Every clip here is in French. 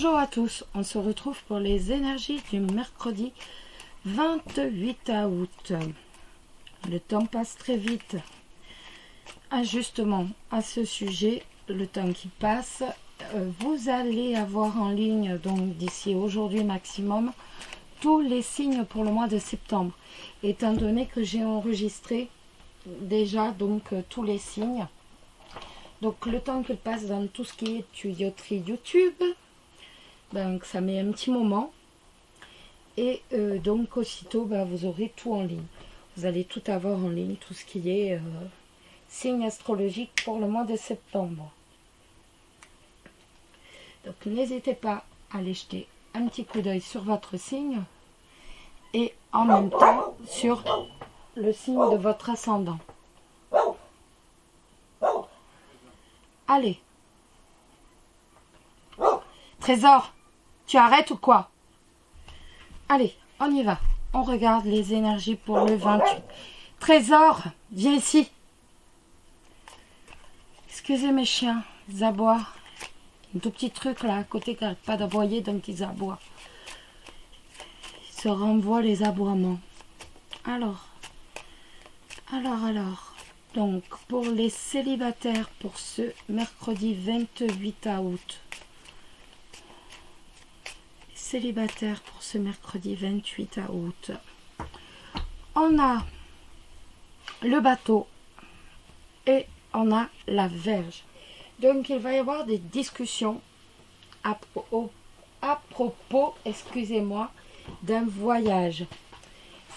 Bonjour à tous, on se retrouve pour les énergies du mercredi 28 août. Le temps passe très vite. Justement, à ce sujet, le temps qui passe, vous allez avoir en ligne, donc d'ici aujourd'hui maximum, tous les signes pour le mois de septembre. Étant donné que j'ai enregistré déjà donc tous les signes. Donc le temps qu'il passe dans tout ce qui est tuyauterie YouTube, donc ça met un petit moment. Et donc aussitôt vous aurez tout en ligne. Vous allez tout avoir en ligne, tout ce qui est signe astrologique pour le mois de septembre. Donc n'hésitez pas à aller jeter un petit coup d'œil sur votre signe et en même temps sur le signe de votre ascendant. Allez. Trésor, tu arrêtes ou quoi? Allez, on y va. On regarde les énergies pour le 28. Trésor, viens ici. Excusez mes chiens, ils aboient. Un tout petit truc là à côté qui n'arrête pas d'aboyer, donc ils aboient. Ils se renvoient les aboiements. Alors. Donc, pour les célibataires, pour ce mercredi 28 août. Célibataire pour ce mercredi 28 août. On a le bateau et on a la Vierge. Donc il va y avoir des discussions à propos, excusez-moi, d'un voyage.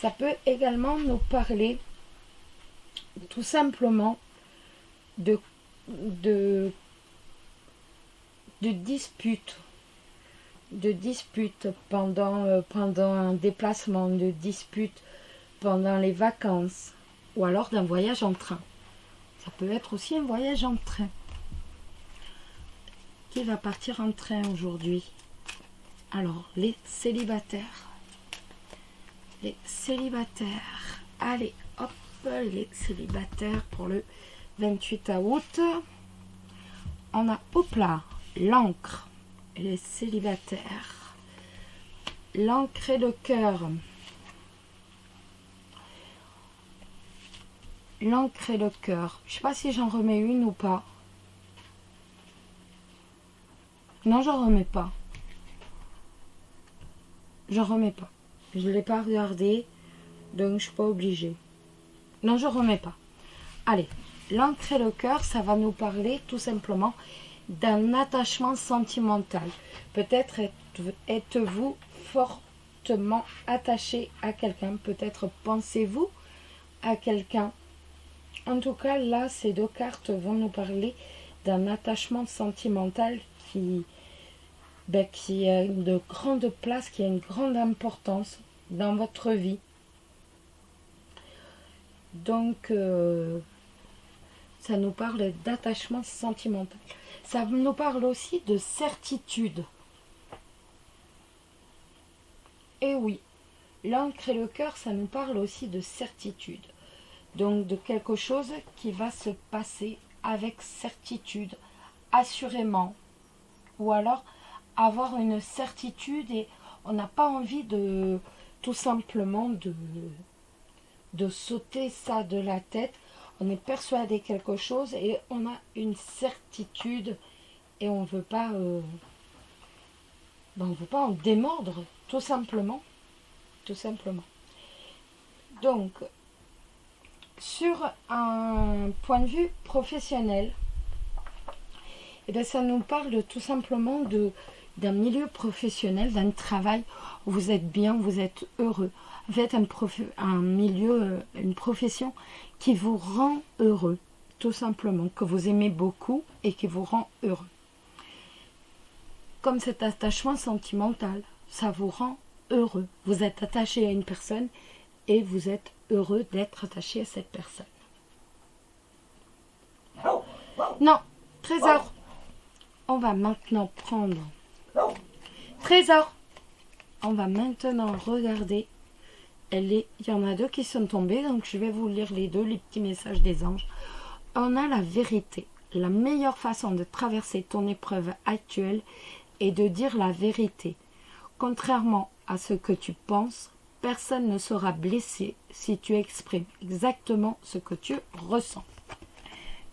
Ça peut également nous parler tout simplement de disputes. De disputes pendant un déplacement, de disputes pendant les vacances, ou alors d'un voyage en train. Ça peut être aussi un voyage en train. Qui va partir en train aujourd'hui? Alors, les célibataires. Les célibataires. Allez, hop, les célibataires pour le 28 août. On a, hop là, l'encre. Les célibataires. L'encre et le cœur. L'encre et le cœur. Je ne sais pas si j'en remets une ou pas. Non, j'en remets pas. J'en remets pas. Je ne l'ai pas regardé, donc je ne suis pas obligée. Non, je remets pas. Allez, l'encre et le cœur, ça va nous parler tout simplement d'un attachement sentimental. Peut-être êtes-vous fortement attaché à quelqu'un. Peut-être pensez-vous à quelqu'un. En tout cas, là, ces deux cartes vont nous parler d'un attachement sentimental qui a une grande place, qui a une grande importance dans votre vie. Donc, ça nous parle d'attachement sentimental. Ça nous parle aussi de certitude. Et oui, l'encre et le cœur, ça nous parle aussi de certitude. Donc de quelque chose qui va se passer avec certitude, assurément. Ou alors avoir une certitude et on n'a pas envie de tout simplement de sauter ça de la tête. On est persuadé quelque chose et on a une certitude et on ne veut pas en démordre, tout simplement. Tout simplement. Donc, sur un point de vue professionnel, ça nous parle tout simplement d'un milieu professionnel, d'un travail où vous êtes bien, vous êtes heureux. En fait, un milieu, une profession qui vous rend heureux, tout simplement, que vous aimez beaucoup et qui vous rend heureux. Comme cet attachement sentimental, ça vous rend heureux. Vous êtes attaché à une personne et vous êtes heureux d'être attaché à cette personne. Non, Trésor, on va maintenant prendre... Trésor, on va maintenant regarder. Il y en a deux qui sont tombés, donc je vais vous lire les deux, les petits messages des anges. On a la vérité. La meilleure façon de traverser ton épreuve actuelle et de dire la vérité. Contrairement à ce que tu penses, personne ne sera blessé si tu exprimes exactement ce que tu ressens.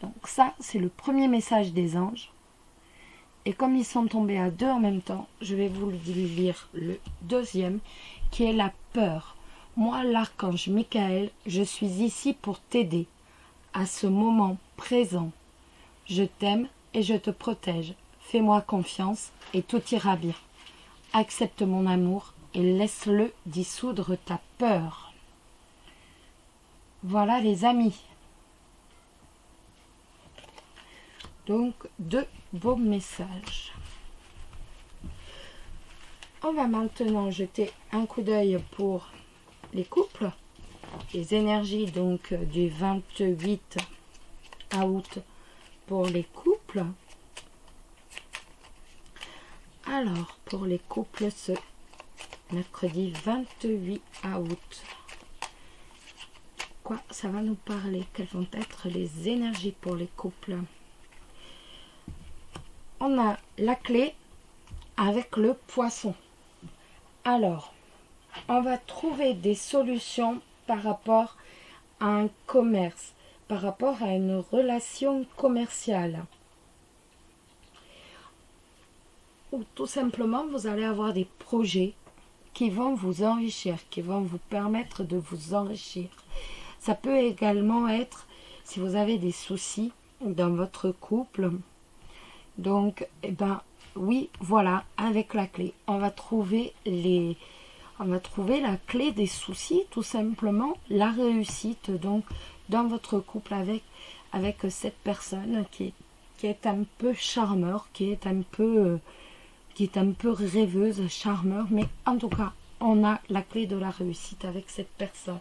Donc ça, c'est le premier message des anges. Et comme ils sont tombés à deux en même temps, je vais vous lire le deuxième, qui est la peur. Moi, l'archange Michael, je suis ici pour t'aider à ce moment présent. Je t'aime et je te protège. Fais-moi confiance et tout ira bien. Accepte mon amour et laisse-le dissoudre ta peur. Voilà les amis. Donc, deux beaux messages. On va maintenant jeter un coup d'œil pour les couples. Les énergies donc du 28 août pour les couples. Alors, pour les couples, ce mercredi 28 août, quoi ça va nous parler? Quelles vont être les énergies pour les couples? On a la clé avec le poisson. Alors, on va trouver des solutions par rapport à un commerce, par rapport à une relation commerciale. Ou tout simplement, vous allez avoir des projets qui vont vous enrichir, qui vont vous permettre de vous enrichir. Ça peut également être, si vous avez des soucis dans votre couple, donc, eh ben, oui, voilà, avec la clé, on va trouver la clé des soucis, tout simplement, la réussite, donc, dans votre couple avec cette personne qui est un peu charmeur, qui est un peu rêveuse, charmeur, mais en tout cas, on a la clé de la réussite avec cette personne.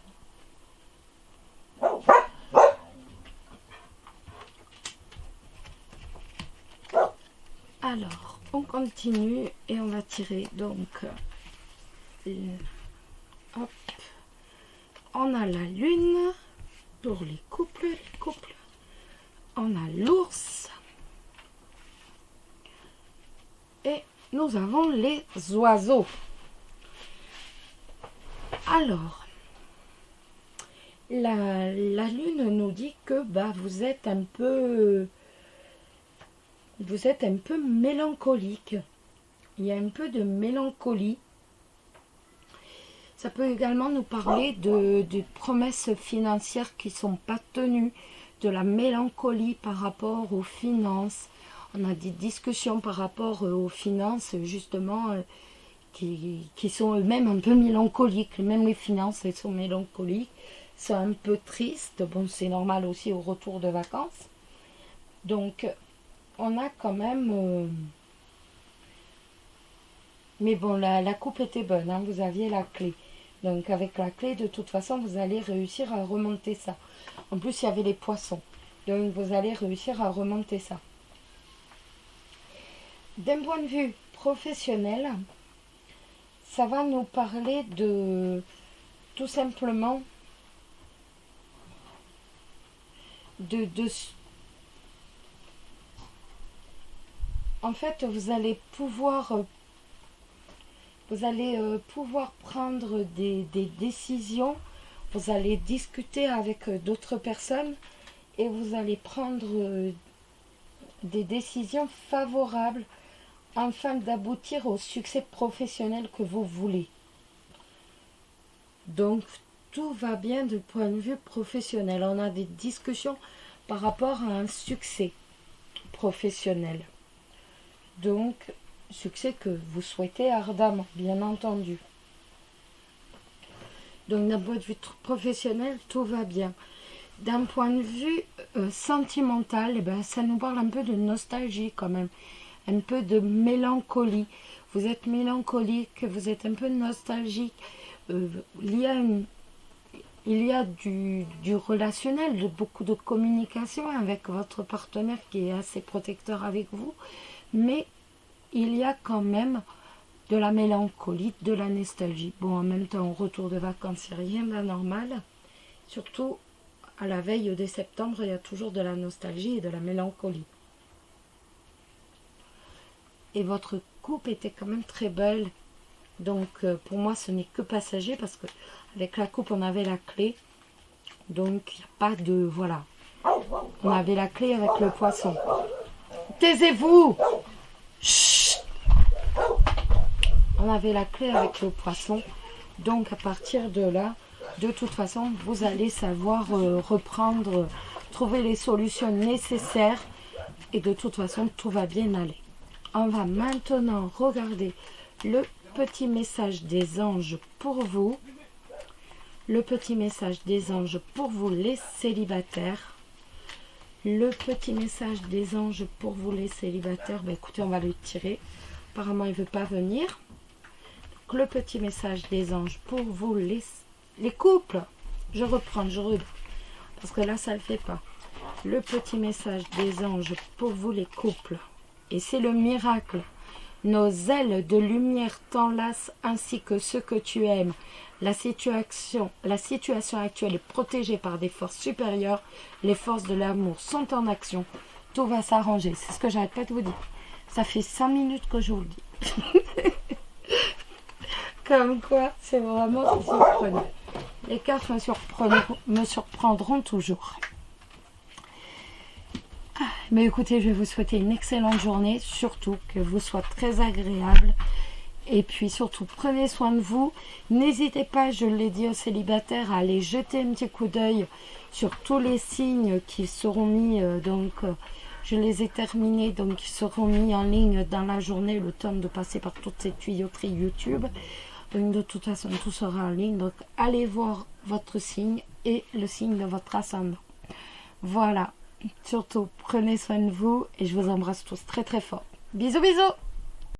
Alors, on continue et on va tirer donc, hop, on a la lune pour les couples, on a l'ours et nous avons les oiseaux. Alors, la lune nous dit que vous êtes un peu mélancolique. Il y a un peu de mélancolie. Ça peut également nous parler de promesses financières qui ne sont pas tenues, de la mélancolie par rapport aux finances. On a des discussions par rapport aux finances, justement, qui sont eux-mêmes un peu mélancoliques. Même les finances, elles sont mélancoliques, sont un peu tristes. Bon, c'est normal aussi au retour de vacances. Donc, on a quand même... Mais bon, la coupe était bonne, hein, vous aviez la clé. Donc avec la clé, de toute façon, vous allez réussir à remonter ça. En plus, il y avait les poissons. Donc vous allez réussir à remonter ça. D'un point de vue professionnel, ça va nous parler de tout simplement en fait, vous allez pouvoir prendre des décisions, vous allez discuter avec d'autres personnes et vous allez prendre des décisions favorables afin d'aboutir au succès professionnel que vous voulez. Donc, tout va bien du point de vue professionnel. On a des discussions par rapport à un succès professionnel. Donc, succès que vous souhaitez ardemment, bien entendu. Donc, d'un point de vue professionnel, tout va bien. D'un point de vue sentimental, ça nous parle un peu de nostalgie quand même, un peu de mélancolie. Vous êtes mélancolique, vous êtes un peu nostalgique. Il y a du relationnel, beaucoup de communication avec votre partenaire qui est assez protecteur avec vous, mais il y a quand même de la mélancolie, de la nostalgie. Bon, en même temps, au retour de vacances, il n'y a rien d'anormal. Surtout, à la veille de septembre, il y a toujours de la nostalgie et de la mélancolie. Et votre coupe était quand même très belle. Donc pour moi ce n'est que passager parce que avec la coupe on avait la clé. Donc il n'y a pas de... Voilà. On avait la clé avec le poisson. Taisez-vous! Chut! On avait la clé avec le poisson. Donc à partir de là, de toute façon, vous allez savoir reprendre, trouver les solutions nécessaires. Et de toute façon, tout va bien aller. On va maintenant regarder le petit message des anges pour vous. Le petit message des anges pour vous les célibataires. Le petit message des anges pour vous les célibataires. Ben, écoutez, on va le tirer. Apparemment, il ne veut pas venir. Donc, le petit message des anges pour vous les couples. Je reprends. Parce que là, ça ne le fait pas. Le petit message des anges pour vous les couples. Et c'est le miracle. Nos ailes de lumière t'enlacent ainsi que ceux que tu aimes. La situation actuelle est protégée par des forces supérieures. Les forces de l'amour sont en action. Tout va s'arranger. C'est ce que j'arrête pas de vous dire. Ça fait 5 minutes que je vous le dis. Comme quoi, c'est vraiment surprenant. Les cartes me surprendront toujours. Mais écoutez, je vais vous souhaiter une excellente journée. Surtout que vous soyez très agréable. Et puis surtout, prenez soin de vous. N'hésitez pas, je l'ai dit aux célibataires, à aller jeter un petit coup d'œil sur tous les signes qui seront mis. Je les ai terminés, donc ils seront mis en ligne dans la journée, le temps de passer par toutes ces tuyauteries YouTube. Donc de toute façon, tout sera en ligne. Donc allez voir votre signe et le signe de votre ascendant. Voilà. Surtout, prenez soin de vous et je vous embrasse tous très très fort. Bisous bisous!